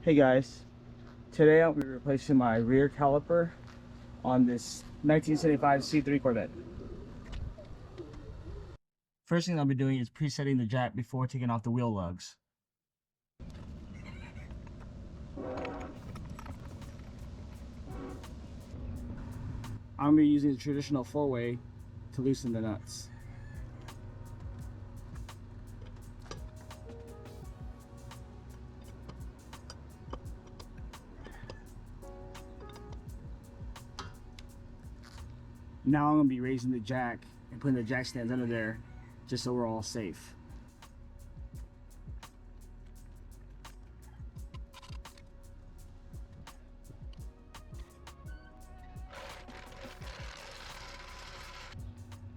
Hey guys, today I'll be replacing my rear caliper on this 1975 C3 Corvette. First thing I'll be doing is presetting the jack before taking off the wheel lugs. I'm going to be using the traditional 4-way to loosen the nuts. Now I'm going to be raising the jack and putting the jack stands under there just so we're all safe.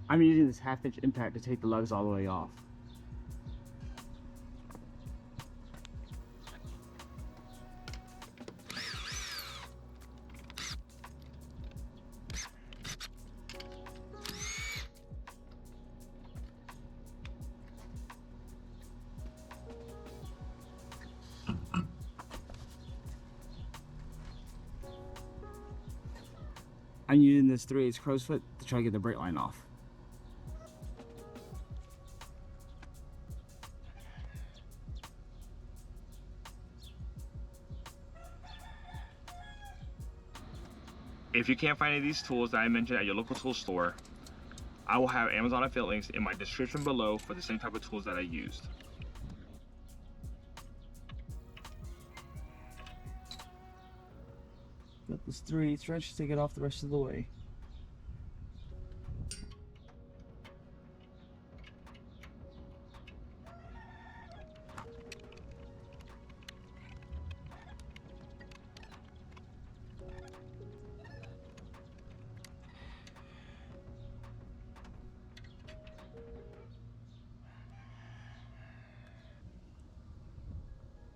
I'm using this 1/2-inch impact to take the lugs all the way off. I'm using this 3/8 crow's foot to try to get the brake line off. If you can't find any of these tools that I mentioned at your local tool store, I will have Amazon affiliate links in my description below for the same type of tools that I used. Got this 3/8 wrench to take it off the rest of the way.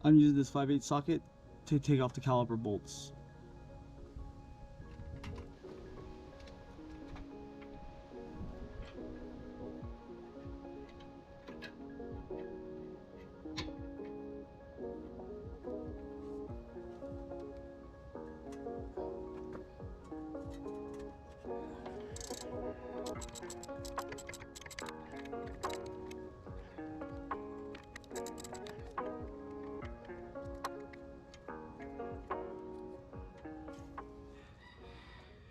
I'm using this 5/8 socket to take off the caliper bolts.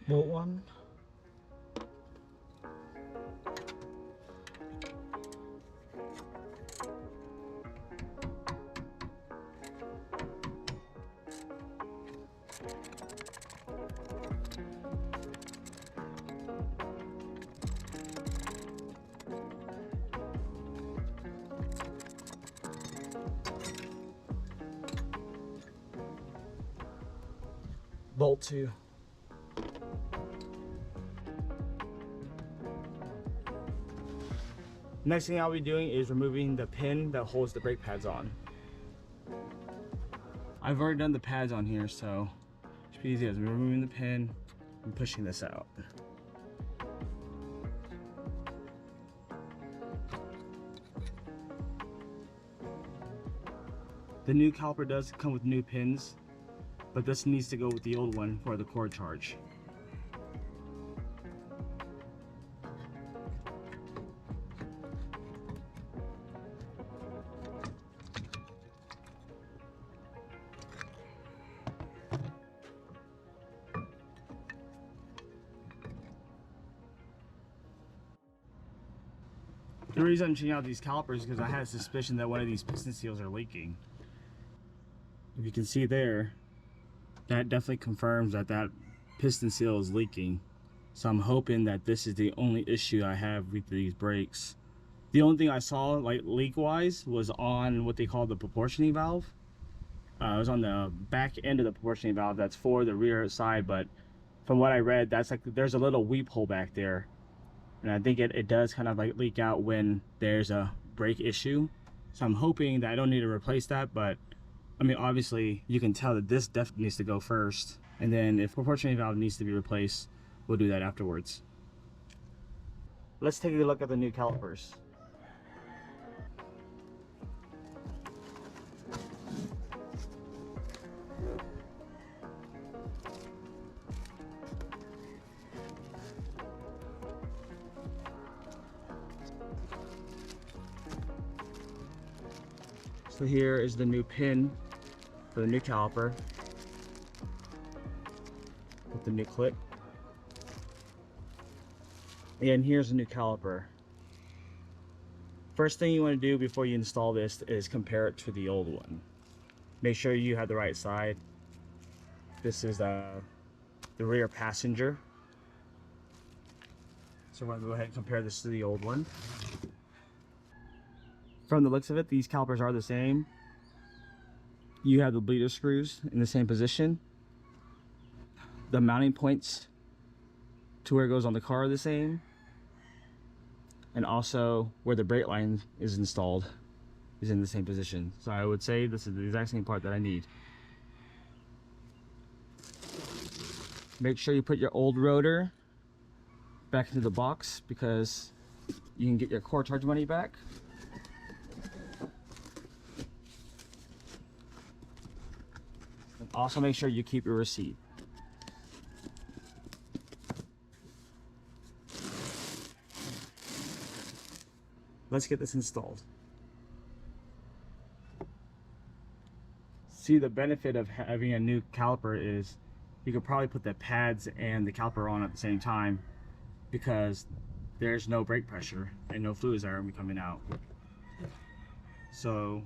Bolt 1. Bolt 2. Next thing I'll be doing is removing the pin that holds the brake pads on. I've already done the pads on here, so it should be easy as removing the pin and pushing this out. The new caliper does come with new pins, but this needs to go with the old one for the cord charge. The reason I'm changing out these calipers is because I had a suspicion that one of these piston seals are leaking. If you can see there, that definitely confirms that that piston seal is leaking. So I'm hoping that this is the only issue I have with these brakes. The only thing I saw like leak wise was on what they call the proportioning valve. It was on the back end of the proportioning valve that's for the rear side, but from what I read, that's like there's a little weep hole back there. And I think it does kind of like leak out when there's a brake issue. So I'm hoping that I don't need to replace that, but I mean, obviously you can tell that this definitely needs to go first. And then if proportioning valve needs to be replaced, we'll do that afterwards. Let's take a look at the new calipers. So here is the new pin for the new caliper with the new clip. And here's the new caliper. First thing you want to do before you install this is compare it to the old one. Make sure you have the right side. This is the rear passenger. So we're going to go ahead and compare this to the old one. From the looks of it, these calipers are the same. You have the bleeder screws in the same position. The mounting points to where it goes on the car are the same. And also where the brake line is installed is in the same position. So I would say this is the exact same part that I need. Make sure you put your old rotor back into the box because you can get your core charge money back. And also make sure you keep your receipt. Let's get this installed. See, the benefit of having a new caliper is you could probably put the pads and the caliper on at the same time because there's no brake pressure and no fluids are coming out. So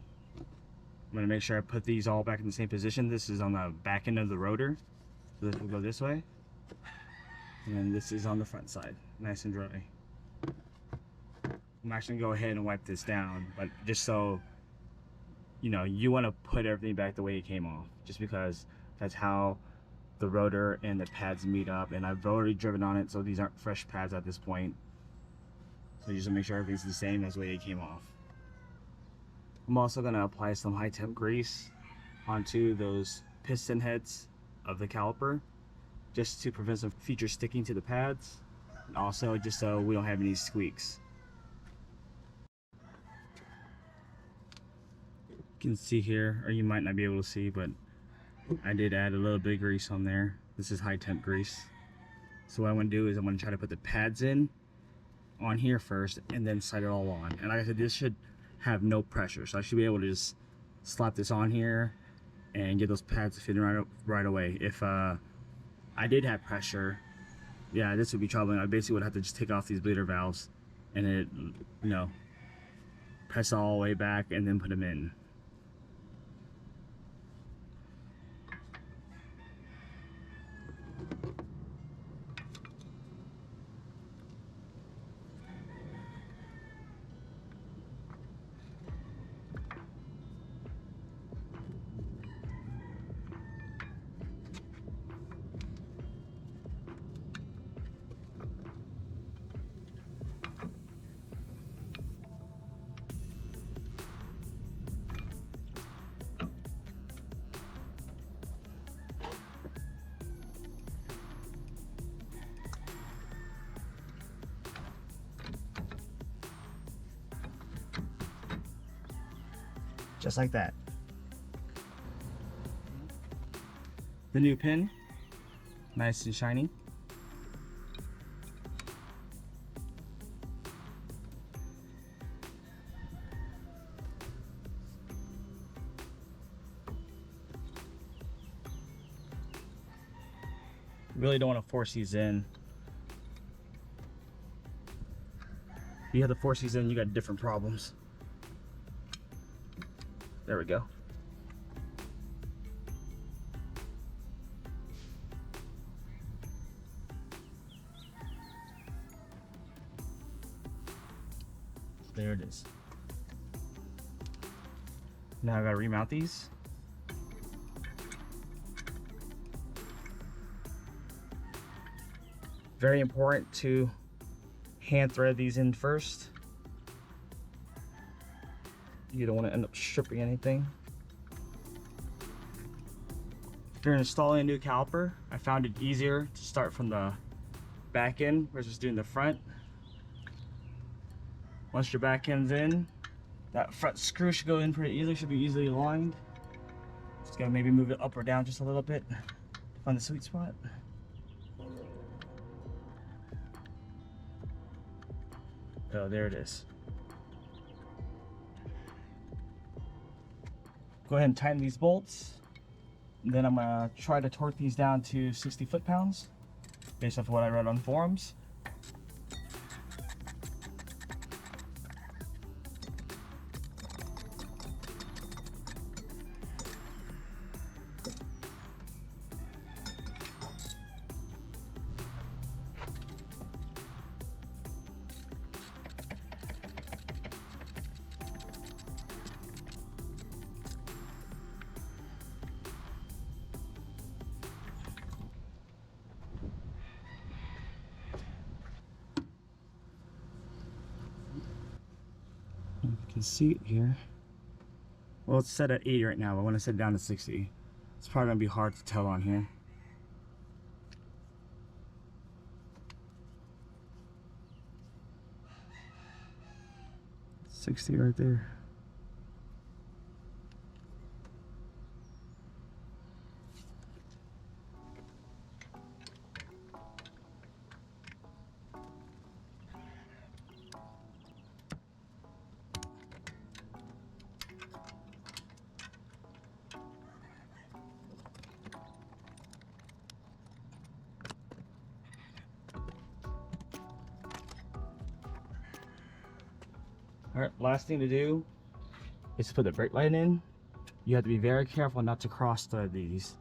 I'm gonna make sure I put these all back in the same position. This is on the back end of the rotor. So this will go this way. And then this is on the front side, nice and dry. I'm actually gonna go ahead and wipe this down, but just so you know, you want to put everything back the way it came off, just because that's how the rotor and the pads meet up. And I've already driven on it, so these aren't fresh pads at this point. So you just make sure everything's the same as the way it came off. I'm also gonna apply some high temp grease onto those piston heads of the caliper, just to prevent some future sticking to the pads, and also just so we don't have any squeaks. You can see here, or you might not be able to see, but I did add a little bit of grease on there. This is high temp grease. So what I want to do is I'm going to try to put the pads in on here first and then slide it all on. And like I said, this should have no pressure, so I should be able to just slap this on here and get those pads fitting right away. If I did have pressure, yeah, this would be troubling. I basically would have to just take off these bleeder valves and it, you know, press all the way back and then put them in. Just like that. The new pin, nice and shiny. Really don't want to force these in. If you have to force these in, you got different problems. There we go. There it is. Now I gotta remount these. Very important to hand thread these in first. You don't want to end up stripping anything. If you're installing a new caliper, I found it easier to start from the back end versus doing the front. Once your back end's in, that front screw should go in pretty easily, should be easily aligned. Just gotta maybe move it up or down just a little bit to find the sweet spot. Oh, there it is. Go ahead and tighten these bolts. Then I'm gonna try to torque these down to 60 foot-pounds based off what I read on forums. You can see it here. Well, it's set at 80 right now, but when I set it down to 60, it's probably gonna be hard to tell on here. 60 right there. Alright, last thing to do is to put the brake light in. You have to be very careful not to cross thread these.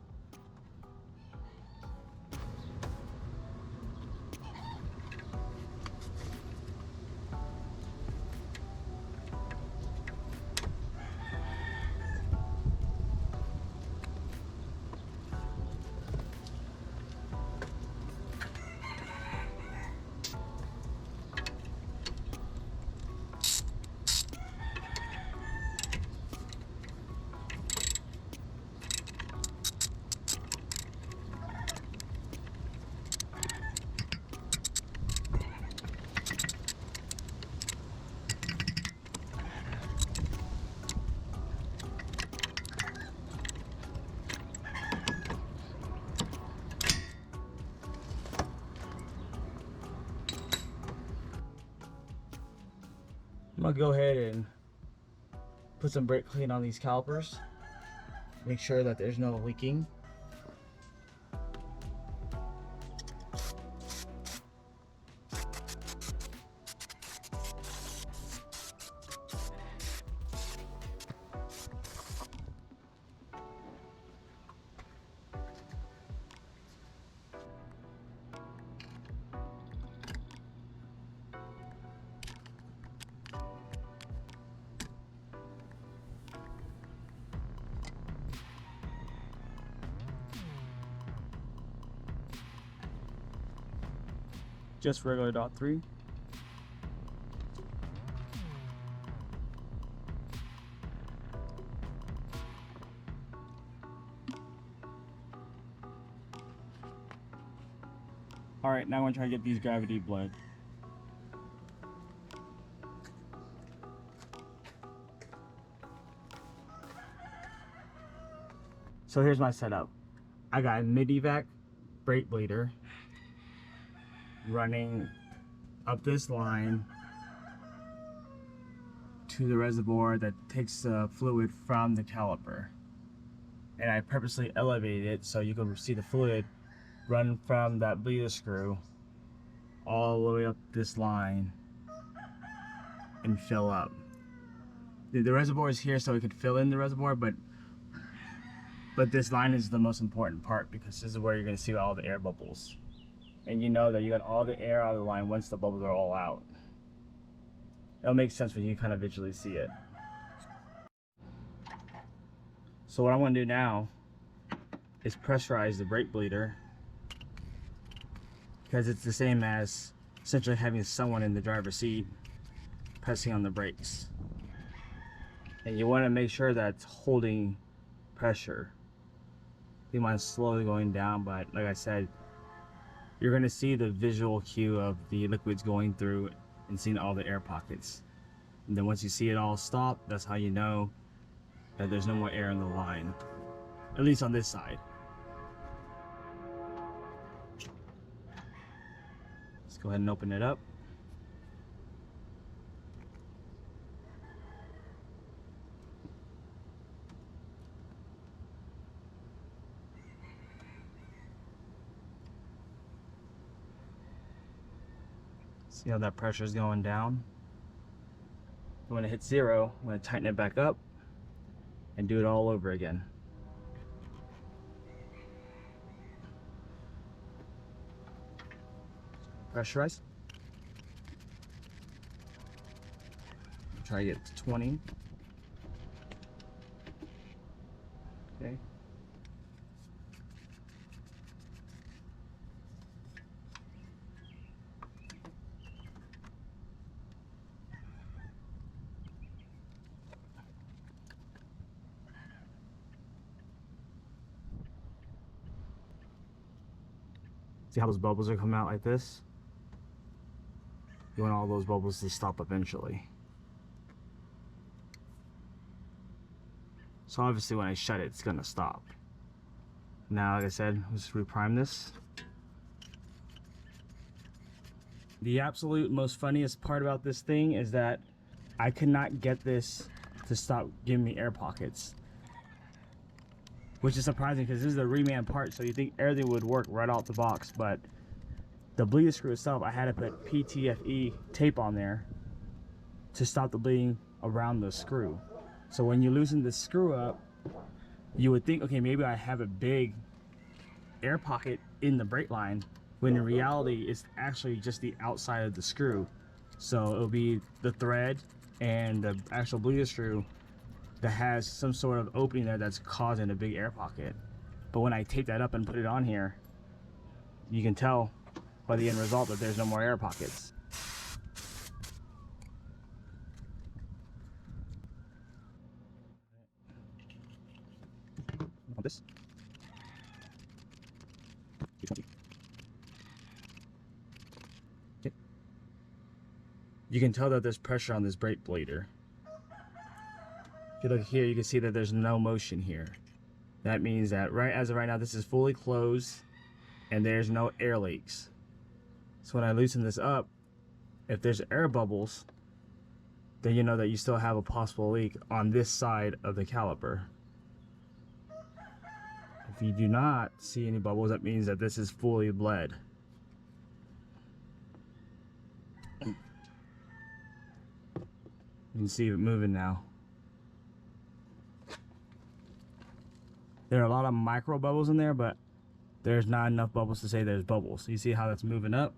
I'm gonna go ahead and put some brake clean on these calipers. Make sure that there's no leaking. Just regular .3. Alright, now I'm gonna try to get these gravity bled. So here's my setup. I got a mid-evac brake bleeder running up this line to the reservoir that takes the fluid from the caliper. And I purposely elevated it so you can see the fluid run from that bleeder screw all the way up this line and fill up. The reservoir is here so it could fill in the reservoir, but this line is the most important part because this is where you're going to see all the air bubbles. And you know that you got all the air out of the line once the bubbles are all out. It'll make sense when you kind of visually see it. So what I want to do now is pressurize the brake bleeder, because it's the same as essentially having someone in the driver's seat pressing on the brakes. And you want to make sure that it's holding pressure. You want it slowly going down, but like I said, you're going to see the visual cue of the liquids going through and seeing all the air pockets. And then once you see it all stop, that's how you know that there's no more air in the line, at least on this side. Let's go ahead and open it up. See how that pressure is going down? When it hits 0, I'm going to tighten it back up and do it all over again. Pressurize. Try to get to 20. Okay. See how those bubbles are coming out like this? You want all those bubbles to stop eventually. So obviously when I shut it, it's gonna stop. Now, like I said, let's reprime this. The absolute most funniest part about this thing is that I could not get this to stop giving me air pockets. Which is surprising because this is a Reman part, so you think everything would work right off the box, but the bleeder screw itself, I had to put PTFE tape on there to stop the bleeding around the screw. So when you loosen the screw up, you would think, okay, maybe I have a big air pocket in the brake line, when in reality it's actually just the outside of the screw. So it'll be the thread and the actual bleeder screw that has some sort of opening there that's causing a big air pocket. But when I tape that up and put it on here, you can tell by the end result that there's no more air pockets. This. Okay. You can tell that there's pressure on this brake bleeder. If you look here, you can see that there's no motion here. That means that as of right now, this is fully closed and there's no air leaks. So when I loosen this up, if there's air bubbles, then you know that you still have a possible leak on this side of the caliper. If you do not see any bubbles, that means that this is fully bled. You can see it moving now. There are a lot of micro bubbles in there, but there's not enough bubbles to say there's bubbles. You see how that's moving up?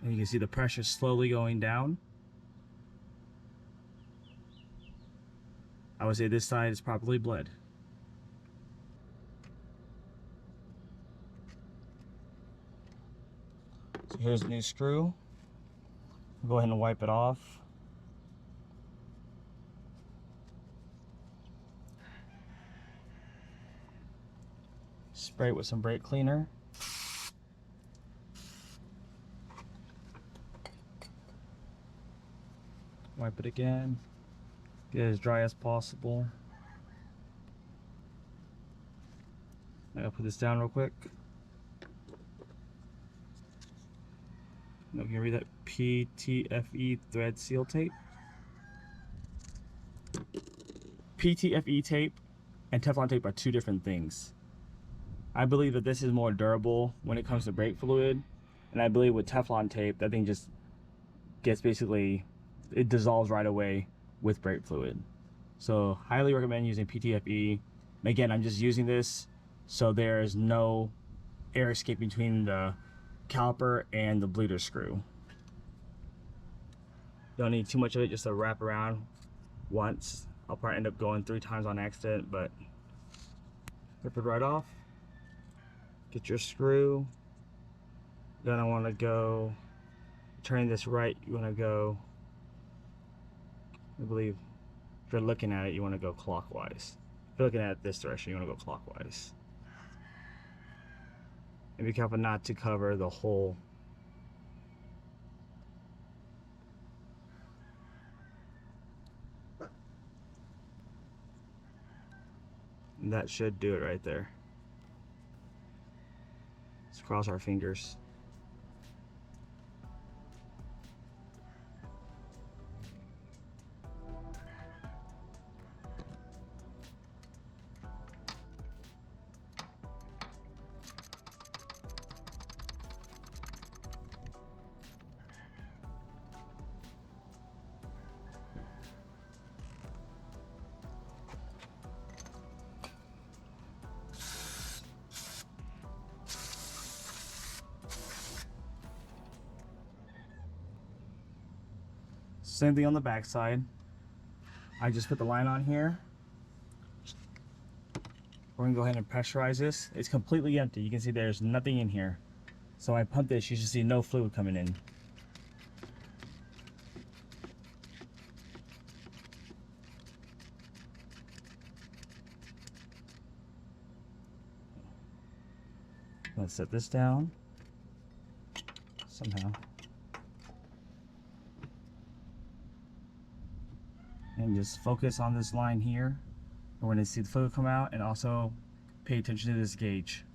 And you can see the pressure slowly going down. I would say this side is properly bled. So here's the new screw. Go ahead and wipe it off. Spray it with some brake cleaner. Wipe it again. Get it as dry as possible. I'm gonna put this down real quick. Now, can you read that? PTFE thread seal tape. PTFE tape and Teflon tape are two different things. I believe that this is more durable when it comes to brake fluid, and I believe with Teflon tape, that thing just gets basically, it dissolves right away with brake fluid. So highly recommend using PTFE. Again, I'm just using this so there's no air escape between the caliper and the bleeder screw. Don't need too much of it, just to wrap around once. I'll probably end up going 3 times on accident, but rip it right off. Get your screw. Then I want to go, turning this right, you want to go, I believe, if you're looking at it, you want to go clockwise. If you're looking at it this direction, you want to go clockwise. And be careful not to cover the hole. And that should do it right there. Let's cross our fingers. Same thing on the back side. I just put the line on here. We're gonna go ahead and pressurize this. It's completely empty. You can see there's nothing in here. So I pump this, you should see no fluid coming in. Let's set this down somehow. And just focus on this line here. We're going to see the fluid come out, and also pay attention to this gauge.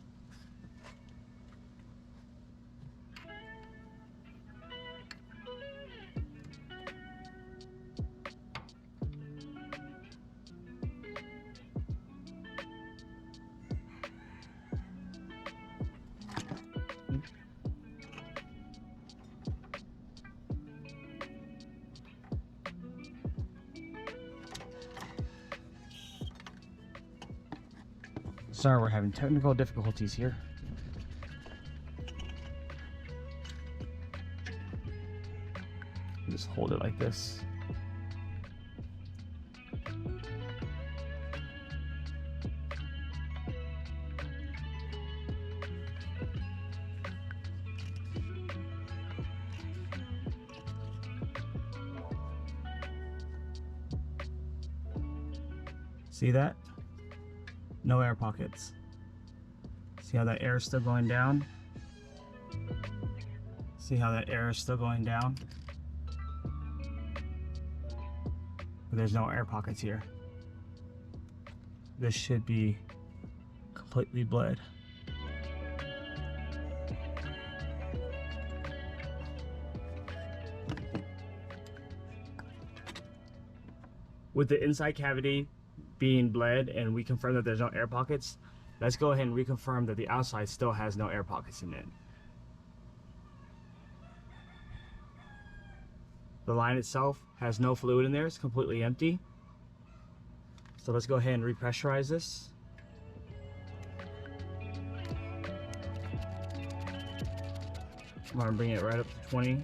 Sorry, we're having technical difficulties here. Just hold it like this. See that? No air pockets. See how that air is still going down? See how that air is still going down? But there's no air pockets here. This should be completely bled. With the inside cavity being bled and we confirm that there's no air pockets, let's go ahead and reconfirm that the outside still has no air pockets in it. The line itself has no fluid in there, it's completely empty. So let's go ahead and repressurize this. I'm gonna bring it right up to 20.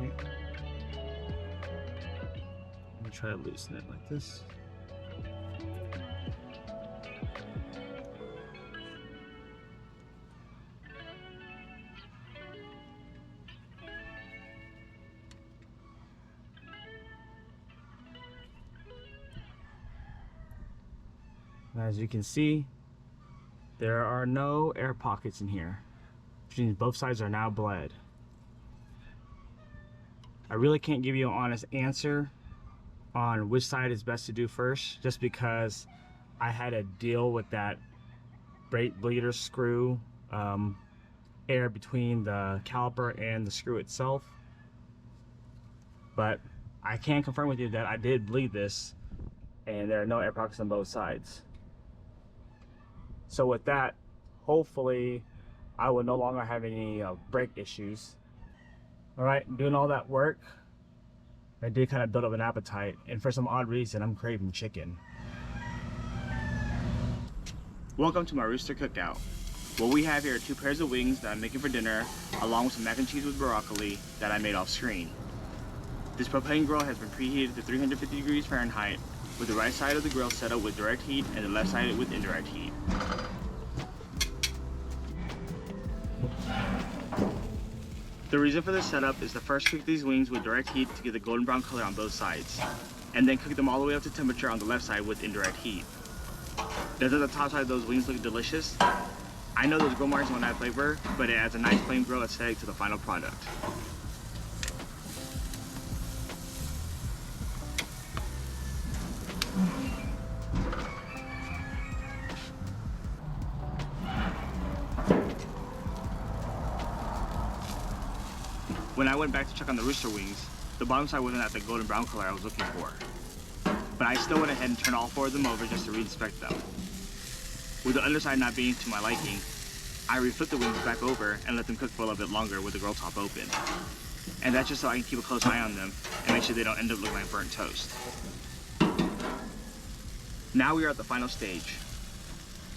Okay. Try to loosen it like this. As you can see, there are no air pockets in here, which means both sides are now bled. I really can't give you an honest answer on which side is best to do first, just because I had to deal with that brake bleeder screw air between the caliper and the screw itself. But I can confirm with you that I did bleed this and there are no air pockets on both sides. So with that, hopefully I will no longer have any brake issues. All right, doing all that work, I did kind of build up an appetite, and for some odd reason, I'm craving chicken. Welcome to my Rooster cookout. What we have here are 2 pairs of wings that I'm making for dinner, along with some mac and cheese with broccoli that I made off screen. This propane grill has been preheated to 350 degrees Fahrenheit, with the right side of the grill set up with direct heat and the left side with indirect heat. The reason for this setup is to first cook these wings with direct heat to get the golden brown color on both sides, and then cook them all the way up to temperature on the left side with indirect heat. Doesn't the top side of those wings look delicious? I know those grill marks won't add flavor, but it adds a nice plain grill aesthetic to the final product. When I went back to check on the Rooster wings, the bottom side wasn't at the golden brown color I was looking for. But I still went ahead and turned all 4 of them over just to re-inspect them. With the underside not being to my liking, I reflipped the wings back over and let them cook for a little bit longer with the grill top open. And that's just so I can keep a close eye on them and make sure they don't end up looking like burnt toast. Now we are at the final stage.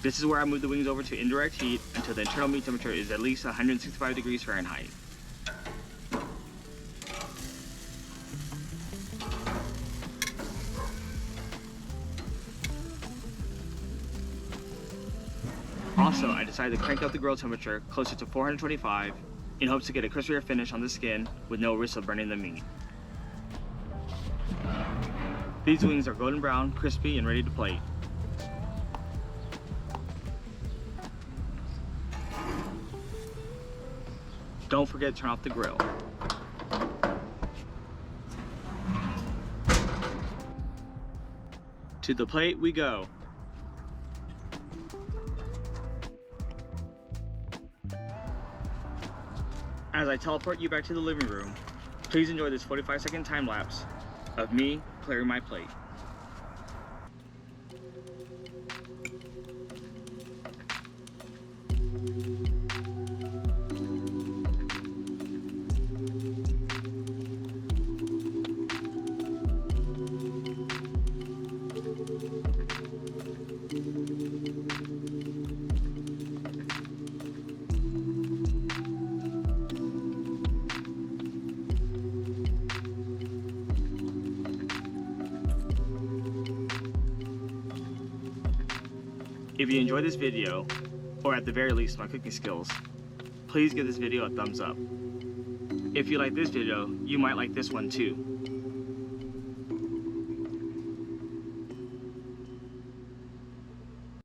This is where I move the wings over to indirect heat until the internal meat temperature is at least 165 degrees Fahrenheit. Also, I decided to crank up the grill temperature closer to 425 in hopes to get a crispier finish on the skin with no risk of burning the meat. These wings are golden brown, crispy, and ready to plate. Don't forget to turn off the grill. To the plate we go. As I teleport you back to the living room, please enjoy this 45-second time lapse of me clearing my plate. If you enjoyed this video, or at the very least my cooking skills, please give this video a thumbs up. If you like this video, you might like this one too.